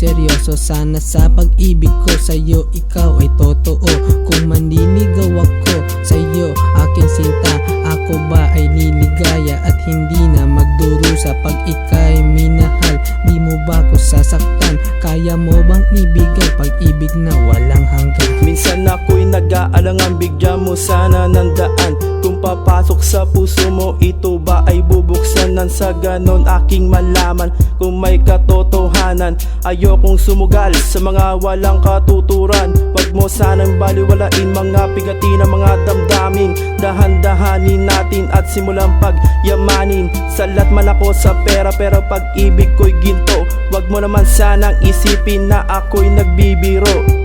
seryoso. Sana sa pag-ibig ko sa'yo ikaw ay totoo. Kung manliligaw ako sa'yo aking sinta, ako ba ay liligaya at hindi na magdurusa? Pag ika'y minahal, di mo ba ko sasaktan? Kaya mo bang ibigay pag-ibig na walang hanggan? Minsan ako'y nag-aalangan, bigyan mo sana ng daan. Kung papasok sa puso mo, ito ba ay bubuksan? Nang sa ganon aking malaman kung may katotohanan. Ayokong sumugal sa mga walang katuturan. Wag mo sanang baliwalain mga pigati ng mga damdamin. Dahan-dahanin natin at simulang pagyamanin. Salat man ako sa pera pero pag-ibig ko'y ginto. Wag mo naman sanang isipin na ako'y nagbibiro.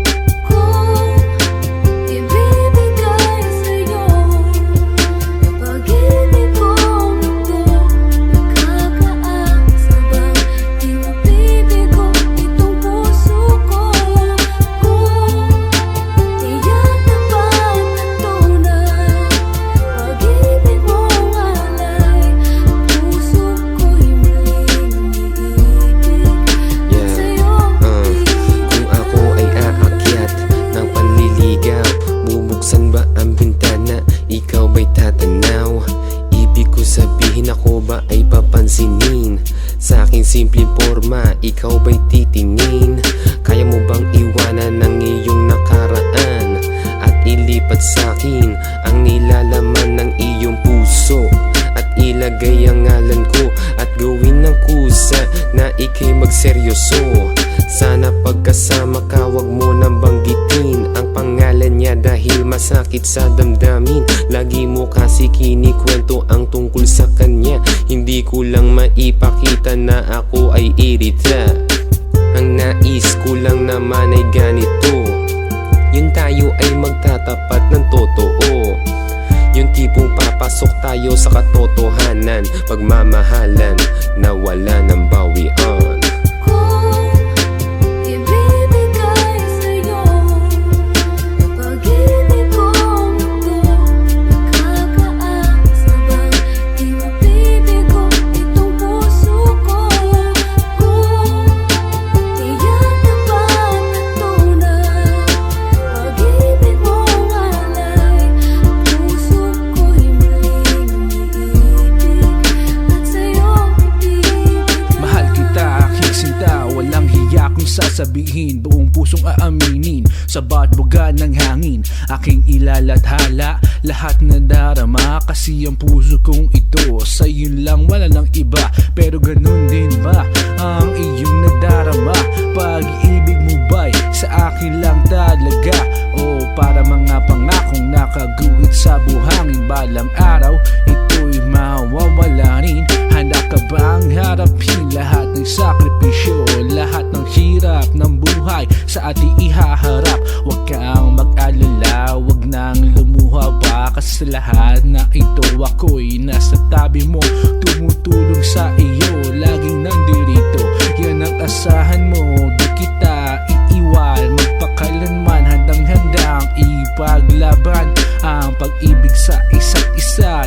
Ako ba ay papansinin? Sa aking simpleng forma, ikaw ba'y titingin? Kaya mo bang iwanan ng iyong nakaraan at ilipat sa'kin ang nilalaman ng iyong puso? At ilagay ang ngalan ko at gawin ng kusa na ika'y magseryoso. Sana pagkasama ka, wag mo nang banggitin ang pangalan niya dahil masakit sa damdamin. Lagi mo kasi kinikwento ang tungkol sa kanya. Hindi ko lang maipakita na ako ay irita. Ang nais ko lang naman ay ganito, yun tayo ay magtatapat ng totoo. Yung tipong papasok tayo sa katotohanan, pagmamahalan na wala ng bawian. Sasabihin, buong pusong aaminin, sa bawat buga ng hangin aking ilalathala, lahat na darama. Kasi ang puso kong ito sa'yo lang, wala nang iba. Pero ganun din ba ang iyong nadarama? Pag-ibig mo ba'y sa akin lang talaga? O para mga pangakong nakaguhit sa buhangin? Balang araw ito'y mawawala rin. Handa ka bang harapin lahat ng sakripisyo, lahat ng hirap ng buhay sa ating ihaharap? Huwag kang mag-alala, huwag nang lumuha pa, kasi lahat na ito ako'y nasa tabi mo, tumutulong sa iyo, laging nandirito. Yan ang asahan mo, di kita iiwal, magpakailanman, handang-handang ipaglaban ang pag-ibig sa isa't isa.